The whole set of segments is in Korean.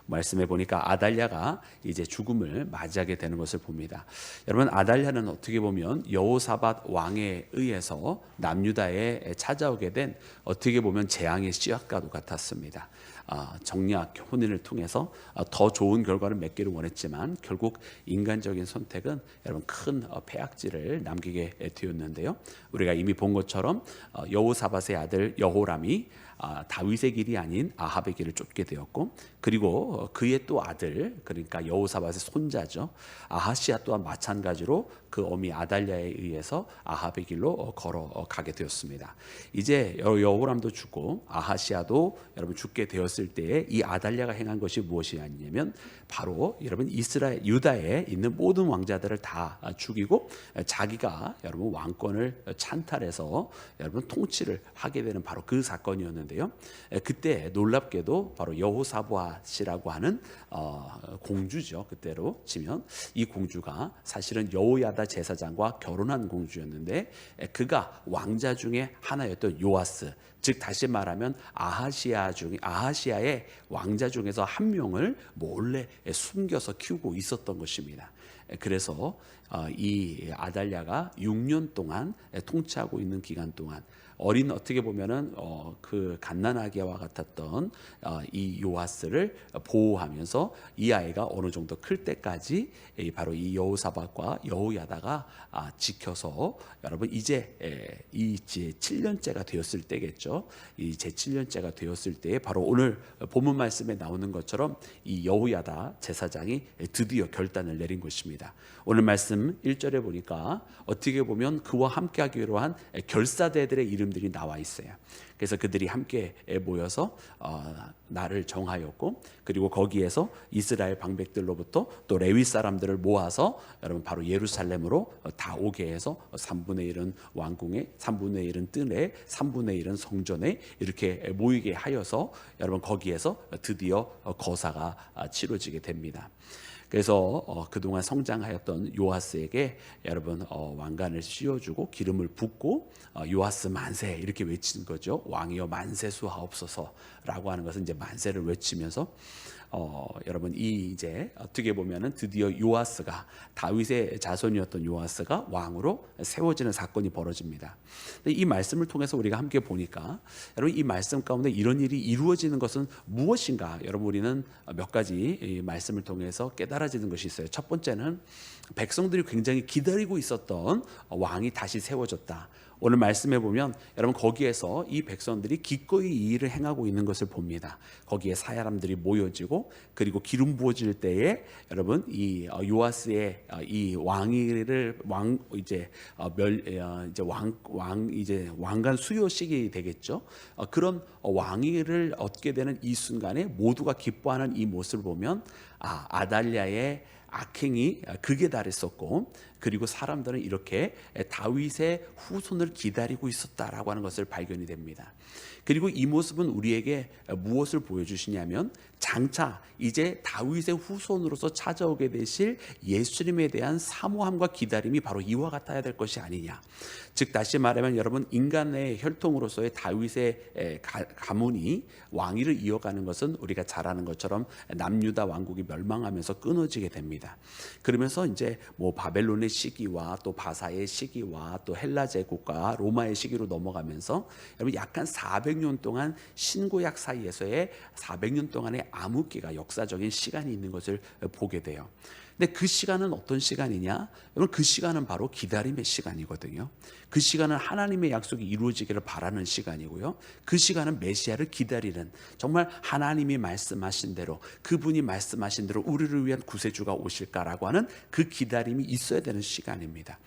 말씀해 보니까 아달랴가 이제 죽음을 맞이하게 되는 것을 봅니다. 여러분, 아달랴는 어떻게 보면 여호사밧 왕에 의해서 남유다에 찾아오게 된 어떻게 보면 재앙의 씨앗과도 같았습니다. 정략 혼인을 통해서 더 좋은 결과를 맺기를 원했지만 결국 인간적인 선택은 여러분 큰 폐악질을 남기게 되었는데요. 우리가 이미 본 것처럼 여호사밧의 아들 여호람이 다윗의 길이 아닌 아합의 길을 쫓게 되었고, 그리고 그의 또 아들, 그러니까 여호사밧의 손자죠, 아하시아 또한 마찬가지로 그 어미 아달랴에 의해서 아합의 길로 걸어가게 되었습니다. 이제 여호람도 죽고 아하시아도 여러분 죽게 되었을 때에 이 아달랴가 행한 것이 무엇이냐면 바로 여러분 이스라엘 유다에 있는 모든 왕자들을 다 죽이고 자기가 여러분 왕권을 찬탈해서 여러분 통치를 하게 되는 바로 그 사건이었는데요. 그때 놀랍게도 바로 여호사밧이라고 하는 공주죠. 그때로 치면 이 공주가 사실은 여호야다 제사장과 결혼한 공주였는데, 그가 왕자 중에 하나였던 요아스, 즉 다시 말하면 아하시아의 왕자 중에서 한 명을 몰래 숨겨서 키우고 있었던 것입니다. 그래서 이 아달랴가 6년 동안 통치하고 있는 기간 동안 어린, 어떻게 보면은 그 갓난아기와 같았던 이 요아스를 보호하면서 이 아이가 어느 정도 클 때까지 바로 이 여호사밧과 여호야다가 지켜서 여러분 이제 7년째가 되었을 때겠죠. 이제 7년째가 되었을 때에 바로 오늘 본문 말씀에 나오는 것처럼 이 여호야다 제사장이 드디어 결단을 내린 것입니다. 오늘 말씀 1절에 보니까 어떻게 보면 그와 함께 하기로 한 결사대들의 이름들이 나와 있어요. 그래서 그들이 함께 모여서 날을 정하였고, 그리고 거기에서 이스라엘 방백들로부터 또 레위 사람들을 모아서 여러분 바로 예루살렘으로 다 오게 해서 3분의 1은 왕궁에, 3분의 1은 뜰에, 3분의 1은 성전에 이렇게 모이게 하여서 여러분 거기에서 드디어 거사가 치러지게 됩니다. 그래서 그동안 성장하였던 요아스에게 여러분 왕관을 씌워주고 기름을 붓고 요아스 만세 이렇게 외치는 거죠. 왕이여 만세수하옵소서라고 하는 것은 이제 만세를 외치면서 여러분 이 이제 어떻게 보면은 드디어 요아스가, 다윗의 자손이었던 요아스가 왕으로 세워지는 사건이 벌어집니다. 이 말씀을 통해서 우리가 함께 보니까 여러분 이 말씀 가운데 이런 일이 이루어지는 것은 무엇인가? 여러분 우리는 몇 가지 이 말씀을 통해서 깨달아지는 것이 있어요. 첫 번째는 백성들이 굉장히 기다리고 있었던 왕이 다시 세워졌다. 오늘 말씀해 보면 여러분 거기에서 이 백성들이 기꺼이 이 일을 행하고 있는 것을 봅니다. 거기에 사람들이 모여지고, 그리고 기름 부어질 때에 여러분 이 요아스의 이 왕위를 이제 왕관 수요식이 되겠죠. 그런 왕위를 얻게 되는 이 순간에 모두가 기뻐하는 이 모습을 보면 아달랴의 악행이 극에 달했었고, 그리고 사람들은 이렇게 다윗의 후손을 기다리고 있었다라고 하는 것을 발견이 됩니다. 그리고 이 모습은 우리에게 무엇을 보여주시냐면 장차 이제 다윗의 후손으로서 찾아오게 되실 예수님에 대한 사모함과 기다림이 바로 이와 같아야 될 것이 아니냐. 즉 다시 말하면 여러분 인간의 혈통으로서의 다윗의 가문이 왕위를 이어가는 것은 우리가 잘 아는 것처럼 남유다 왕국이 멸망하면서 끊어지게 됩니다. 그러면서 이제 뭐 바벨론의 시기와 또 바사의 시기와 또 헬라 제국과 로마의 시기로 넘어가면서 여러분 약간 400년 동안 신구약 사이에서의 400년 동안의 암흑기가 역사적인 시간이 있는 것을 보게 돼요. 근데 그 시간은 어떤 시간이냐? 여러분 그 시간은 바로 기다림의 시간이거든요. 그 시간은 하나님의 약속이 이루어지기를 바라는 시간이고요. 그 시간은 메시아를 기다리는, 정말 하나님이 말씀하신 대로, 그분이 말씀하신 대로 우리를 위한 구세주가 오실까라고 하는 그 기다림이 있어야 되는 시간입니다.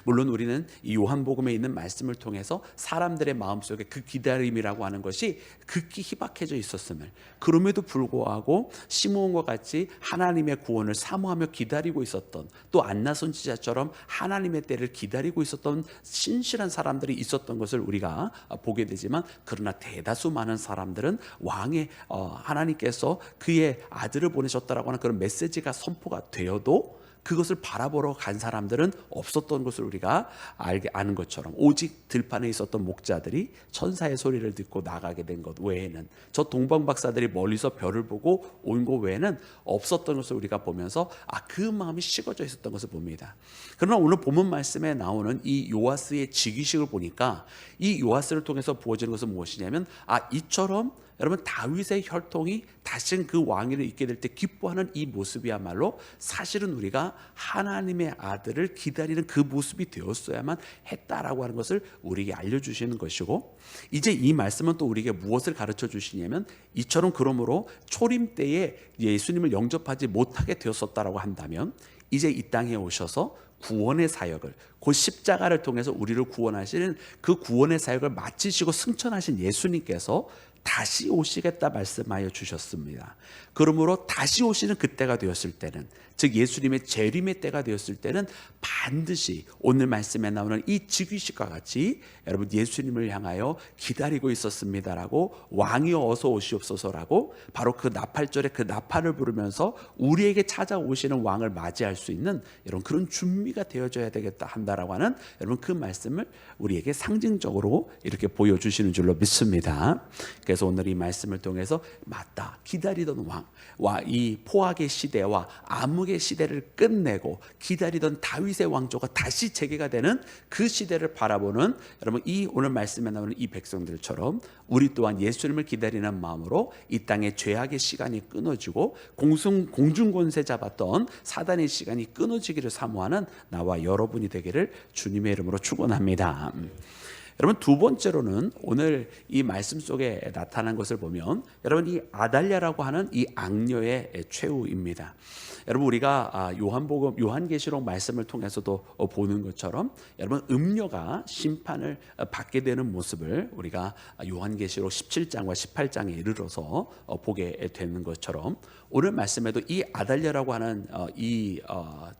물론 우리는 이 요한복음에 있는 말씀을 통해서 사람들의 마음속에 그 기다림이라고 하는 것이 극히 희박해져 있었음을, 그럼에도 불구하고 시므온과 같이 하나님의 구원을 사모하며 기다리고 있었던, 또 안나 선지자처럼 하나님의 때를 기다리고 있었던 신실한 사람들이 있었던 것을 우리가 보게 되지만, 그러나 대다수 많은 사람들은 왕의 하나님께서 그의 아들을 보내셨다라고 하는 그런 메시지가 선포가 되어도 그것을 바라보러 간 사람들은 없었던 것을 우리가 아는 것처럼, 오직 들판에 있었던 목자들이 천사의 소리를 듣고 나가게 된 것 외에는, 저 동방 박사들이 멀리서 별을 보고 온 것 외에는 없었던 것을 우리가 보면서 그 마음이 식어져 있었던 것을 봅니다. 그러나 오늘 본문 말씀에 나오는 이 요아스의 즉위식을 보니까 이 요아스를 통해서 부어지는 것은 무엇이냐면 이처럼 여러분 다윗의 혈통이 다시 그 왕위를 잇게 될 때 기뻐하는 이 모습이야말로 사실은 우리가 하나님의 아들을 기다리는 그 모습이 되었어야만 했다라고 하는 것을 우리에게 알려주시는 것이고, 이제 이 말씀은 또 우리에게 무엇을 가르쳐 주시냐면, 이처럼 그러므로 초림 때에 예수님을 영접하지 못하게 되었었다라고 한다면 이제 이 땅에 오셔서 구원의 사역을, 곧 십자가를 통해서 우리를 구원하시는 그 구원의 사역을 마치시고 승천하신 예수님께서 다시 오시겠다 말씀하여 주셨습니다. 그러므로 다시 오시는 그때가 되었을 때는, 즉 예수님의 재림의 때가 되었을 때는 반드시 오늘 말씀에 나오는 이 즉위식과 같이 여러분 예수님을 향하여 기다리고 있었습니다라고, 왕이여 어서 오시옵소서라고 바로 그 나팔절에 그 나팔을 부르면서 우리에게 찾아오시는 왕을 맞이할 수 있는 이런 그런 준비가 되어져야 되겠다 한다라고 하는 여러분 그 말씀을 우리에게 상징적으로 이렇게 보여주시는 줄로 믿습니다. 그래서 오늘 이 말씀을 통해서 맞다, 기다리던 왕, 이 포악의 시대와 암흑의 시대를 끝내고 기다리던 다윗의 왕조가 다시 재개가 되는 그 시대를 바라보는 여러분 이 오늘 말씀에 나오는 이 백성들처럼 우리 또한 예수님을 기다리는 마음으로 이 땅의 죄악의 시간이 끊어지고 공중권세 잡았던 사단의 시간이 끊어지기를 사모하는 나와 여러분이 되기를 주님의 이름으로 축원합니다. 여러분 두 번째로는 오늘 이 말씀 속에 나타난 것을 보면 여러분 이 아달랴라고 하는 이 악녀의 최후입니다. 여러분 우리가 요한계시록 말씀을 통해서도 보는 것처럼 여러분 음녀가 심판을 받게 되는 모습을 우리가 요한계시록 17장과 18장에 이르러서 보게 되는 것처럼 오늘 말씀에도 이 아달랴라고 하는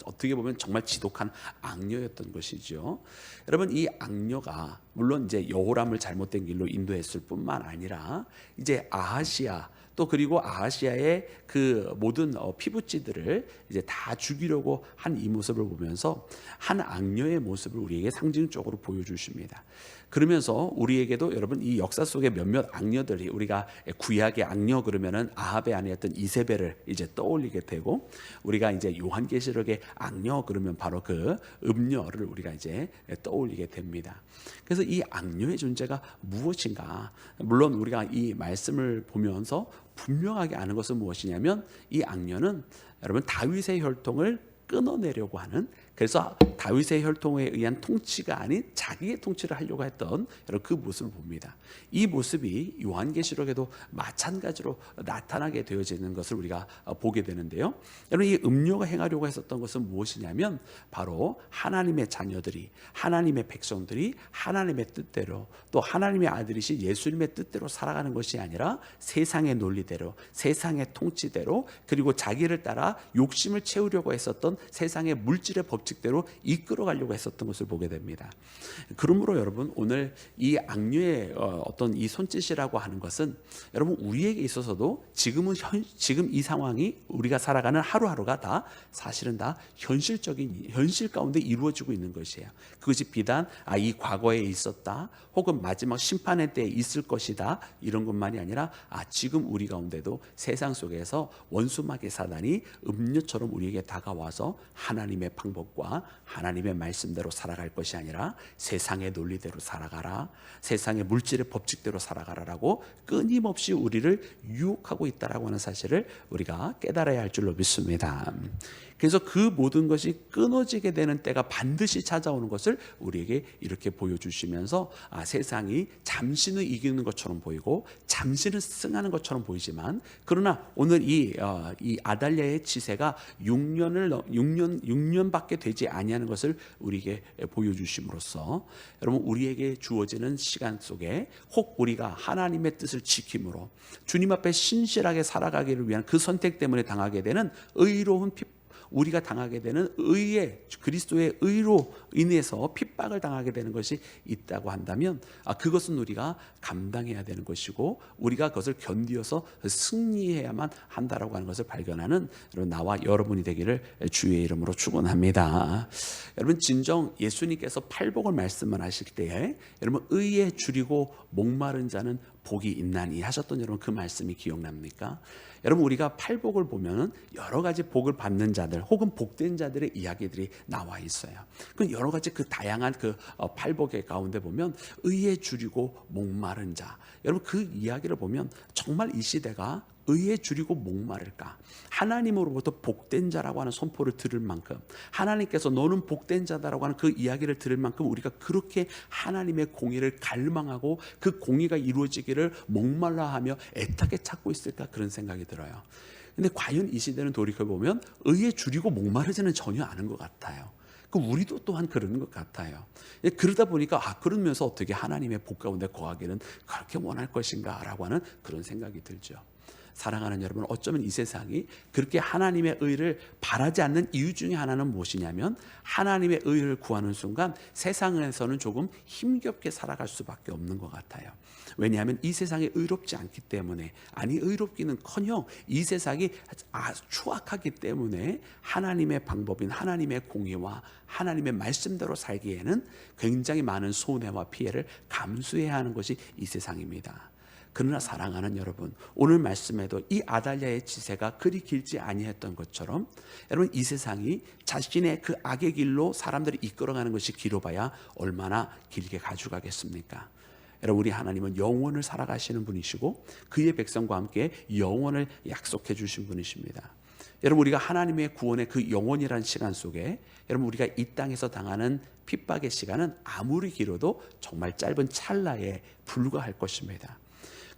어떻게 보면 정말 지독한 악녀였던 것이죠. 여러분 이 악녀가 물론 이제 여호람을 잘못된 길로 인도했을 뿐만 아니라 이제 아하시아 또 그리고 아하시아의 그 모든 피부찌들을 이제 다 죽이려고 한 이 모습을 보면서 한 악녀의 모습을 우리에게 상징적으로 보여주십니다. 그러면서 우리에게도 여러분 이 역사 속에 몇몇 악녀들이, 우리가 구약의 악녀 그러면은 아합의 아내였던 이세벨을 이제 떠올리게 되고, 우리가 이제 요한계시록의 악녀 그러면 바로 그 음녀를 우리가 이제 떠올리게 됩니다. 그래서 이 악녀의 존재가 무엇인가? 물론 우리가 이 말씀을 보면서 분명하게 아는 것은 무엇이냐면 이 악녀는 여러분 다윗의 혈통을 끊어내려고 하는, 그래서 다윗의 혈통에 의한 통치가 아닌 자기의 통치를 하려고 했던 여러분 그 모습을 봅니다. 이 모습이 요한계시록에도 마찬가지로 나타나게 되어지는 것을 우리가 보게 되는데요. 여러분 이 음료가 행하려고 했었던 것은 무엇이냐면 바로 하나님의 자녀들이, 하나님의 백성들이 하나님의 뜻대로 또 하나님의 아들이신 예수님의 뜻대로 살아가는 것이 아니라 세상의 논리대로, 세상의 통치대로, 그리고 자기를 따라 욕심을 채우려고 했었던 세상의 물질의 법칙대로 이끌어가려고 했었던 것을 보게 됩니다. 그러므로 여러분 오늘 이 악녀의 어떤 이 손짓이라고 하는 것은 여러분 우리에게 있어서도 지금 이 상황이 우리가 살아가는 하루하루가 다 사실은 다 현실 가운데 이루어지고 있는 것이에요. 그것이 비단 이 과거에 있었다 혹은 마지막 심판의 때에 있을 것이다 이런 것만이 아니라 지금 우리 가운데도 세상 속에서 원수마귀 사단이 음녀처럼 우리에게 다가와서 하나님의 방법과 하나님의 말씀대로 살아갈 것이 아니라 세상의 논리대로 살아가라, 세상의 물질의 법칙대로 살아가라라고 끊임없이 우리를 유혹하고 있다라고 하는 사실을 우리가 깨달아야 할 줄로 믿습니다. 그래서 그 모든 것이 끊어지게 되는 때가 반드시 찾아오는 것을 우리에게 이렇게 보여주시면서 세상이 잠시는 이기는 것처럼 보이고 잠시는 승하는 것처럼 보이지만, 그러나 오늘 이 아달랴의 치세가 6년밖에 되지 아니하는 것을 우리에게 보여주심으로써 여러분 우리에게 주어지는 시간 속에 혹 우리가 하나님의 뜻을 지킴으로 주님 앞에 신실하게 살아가기를 위한 그 선택 때문에 당하게 되는 우리가 당하게 되는 의의 그리스도의 의로 인해서 핍박을 당하게 되는 것이 있다고 한다면 그것은 우리가 감당해야 되는 것이고 우리가 그것을 견디어서 승리해야만 한다라고 하는 것을 발견하는 나와 여러분이 되기를 주의 이름으로 축원합니다. 여러분 진정 예수님께서 팔복을 말씀을 하실 때에 여러분 의에 줄이고 목마른 자는 복이 있나니 하셨던 여러분 그 말씀이 기억납니까? 여러분 우리가 팔복을 보면은 여러 가지 복을 받는 자들 혹은 복된 자들의 이야기들이 나와 있어요. 그 여러 가지 그 다양한 그 팔복의 가운데 보면 의에 줄이고 목마른 자, 여러분 그 이야기를 보면 정말 이 시대가 의에 줄이고 목마를까? 하나님으로부터 복된 자라고 하는 선포를 들을 만큼 하나님께서 너는 복된 자다라고 하는 그 이야기를 들을 만큼 우리가 그렇게 하나님의 공의를 갈망하고 그 공의가 이루어지기를 목말라하며 애타게 찾고 있을까 그런 생각이 들어요. 근데 과연 이 시대는 돌이켜보면 의에 줄이고 목마르지는 전혀 않은 것 같아요. 우리도 또한 그러는 것 같아요. 그러다 보니까 그러면서 어떻게 하나님의 복 가운데 거하기는 그렇게 원할 것인가 라고 하는 그런 생각이 들죠. 사랑하는 여러분, 어쩌면 이 세상이 그렇게 하나님의 의를 바라지 않는 이유 중에 하나는 무엇이냐면 하나님의 의를 구하는 순간 세상에서는 조금 힘겹게 살아갈 수밖에 없는 것 같아요. 왜냐하면 이 세상이 의롭지 않기 때문에, 아니 의롭기는커녕 이 세상이 추악하기 때문에 하나님의 방법인 하나님의 공의와 하나님의 말씀대로 살기에는 굉장히 많은 손해와 피해를 감수해야 하는 것이 이 세상입니다. 그러나 사랑하는 여러분, 오늘 말씀에도 이 아달랴의 지세가 그리 길지 아니했던 것처럼 여러분 이 세상이 자신의 그 악의 길로 사람들을 이끌어가는 것이 길어봐야 얼마나 길게 가져가겠습니까? 여러분 우리 하나님은 영원을 살아가시는 분이시고 그의 백성과 함께 영원을 약속해 주신 분이십니다. 여러분 우리가 하나님의 구원의 그 영원이라는 시간 속에 여러분 우리가 이 땅에서 당하는 핍박의 시간은 아무리 길어도 정말 짧은 찰나에 불과할 것입니다.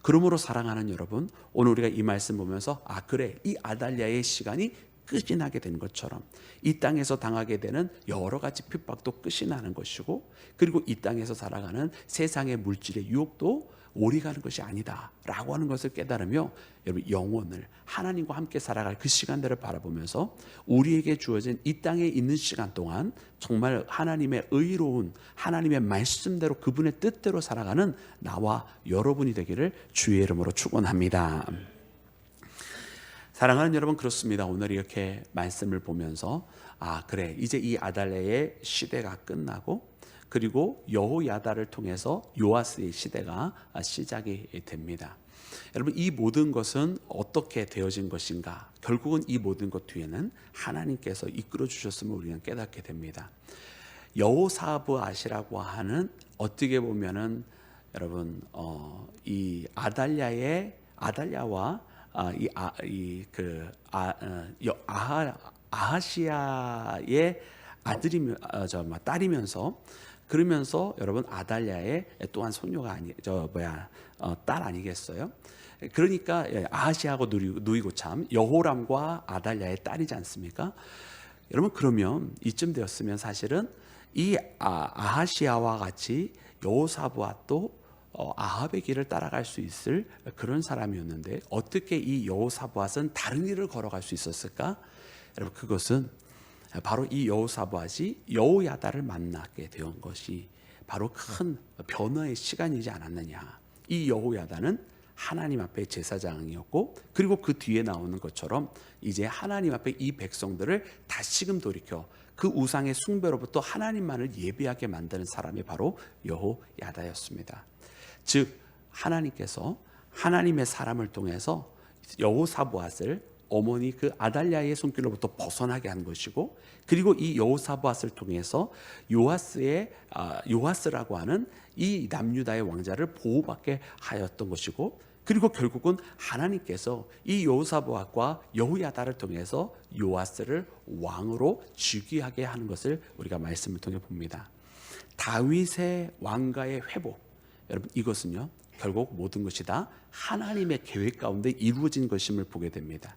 그러므로 사랑하는 여러분, 오늘 우리가 이 말씀 보면서 그래, 이 아달랴의 시간이 끝이 나게 된 것처럼 이 땅에서 당하게 되는 여러 가지 핍박도 끝이 나는 것이고, 그리고 이 땅에서 살아가는 세상의 물질의 유혹도 오래 가는 것이 아니다 라고 하는 것을 깨달으며 여러분 영혼을 하나님과 함께 살아갈 그 시간들을 바라보면서 우리에게 주어진 이 땅에 있는 시간 동안 정말 하나님의 의로운 하나님의 말씀대로 그분의 뜻대로 살아가는 나와 여러분이 되기를 주의 이름으로 축원합니다. 사랑하는 여러분, 그렇습니다. 오늘 이렇게 말씀을 보면서 그래, 이제 이 아달랴의 시대가 끝나고 그리고 여호야다를 통해서 요아스의 시대가 시작이 됩니다. 여러분 이 모든 것은 어떻게 되어진 것인가? 결국은 이 모든 것 뒤에는 하나님께서 이끌어 주셨음을 우리는 깨닫게 됩니다. 여호사브앗이라고 하는 어떻게 보면은 여러분 이 아달랴와 아하시아의 딸이면서 그러면서 여러분 아달랴의 또한 손녀가 딸 아니겠어요? 그러니까 아하시아하고 누이고 참 여호람과 아달랴의 딸이지 않습니까? 여러분 그러면 이쯤 되었으면 사실은 이 아하시아와 같이 여호사브앗도 아합의 길을 따라갈 수 있을 그런 사람이었는데 어떻게 이 여호사브앗은 다른 길을 걸어갈 수 있었을까? 여러분 그것은 바로 이 여호사브앗이 여호야다를 만나게 된 것이 바로 큰 변화의 시간이지 않았느냐. 이 여호야다는 하나님 앞에 제사장이었고 그리고 그 뒤에 나오는 것처럼 이제 하나님 앞에 이 백성들을 다시금 돌이켜 그 우상의 숭배로부터 하나님만을 예배하게 만드는 사람이 바로 여호야다였습니다. 즉 하나님께서 하나님의 사람을 통해서 여호사브앗을 어머니 그 아달랴의 손길로부터 벗어나게 한 것이고 그리고 이 여호사브앗을 통해서 요아스라고 하는 이 남유다의 왕자를 보호받게 하였던 것이고 그리고 결국은 하나님께서 이 여호사브앗과 여호야다를 통해서 요아스를 왕으로 즉위하게 하는 것을 우리가 말씀을 통해 봅니다. 다윗의 왕가의 회복, 여러분 이것은요 결국 모든 것이 다 하나님의 계획 가운데 이루어진 것임을 보게 됩니다.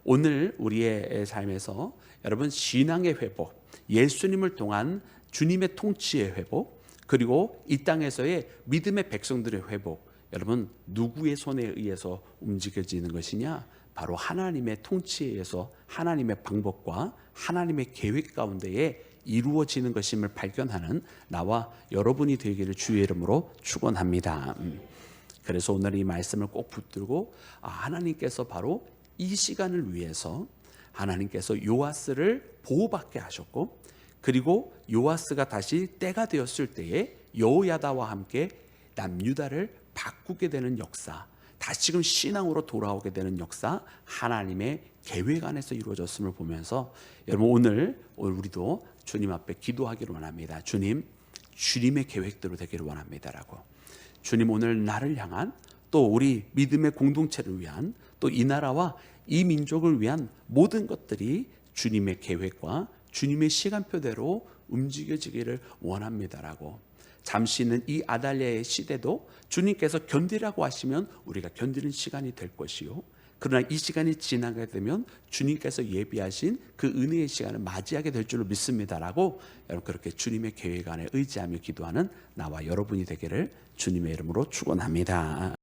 오늘 우리의 삶에서 여러분 신앙의 회복, 예수님을 통한 주님의 통치의 회복, 그리고 이 땅에서의 믿음의 백성들의 회복, 여러분 누구의 손에 의해서 움직여지는 것이냐? 바로 하나님의 통치에 의해서 하나님의 방법과 하나님의 계획 가운데에 이루어지는 것임을 발견하는 나와 여러분이 되기를 주의 이름으로 축원합니다. 그래서 오늘 이 말씀을 꼭 붙들고 하나님께서 바로 이 시간을 위해서 하나님께서 요아스를 보호받게 하셨고, 그리고 요아스가 다시 때가 되었을 때에 여호야다와 함께 남유다를 바꾸게 되는 역사, 다시금 신앙으로 돌아오게 되는 역사, 하나님의 계획 안에서 이루어졌음을 보면서 여러분 오늘 우리도 주님 앞에 기도하기를 원합니다. 주님의 계획대로 되기를 원합니다라고. 주님, 오늘 나를 향한, 또 우리 믿음의 공동체를 위한, 또 이 나라와 이 민족을 위한 모든 것들이 주님의 계획과 주님의 시간표대로 움직여지기를 원합니다라고. 잠시 있는 이 아달랴의 시대도 주님께서 견디라고 하시면 우리가 견디는 시간이 될 것이요, 그러나 이 시간이 지나게 되면 주님께서 예비하신 그 은혜의 시간을 맞이하게 될 줄로 믿습니다라고, 여러분 그렇게 주님의 계획 안에 의지하며 기도하는 나와 여러분이 되기를 주님의 이름으로 축원합니다.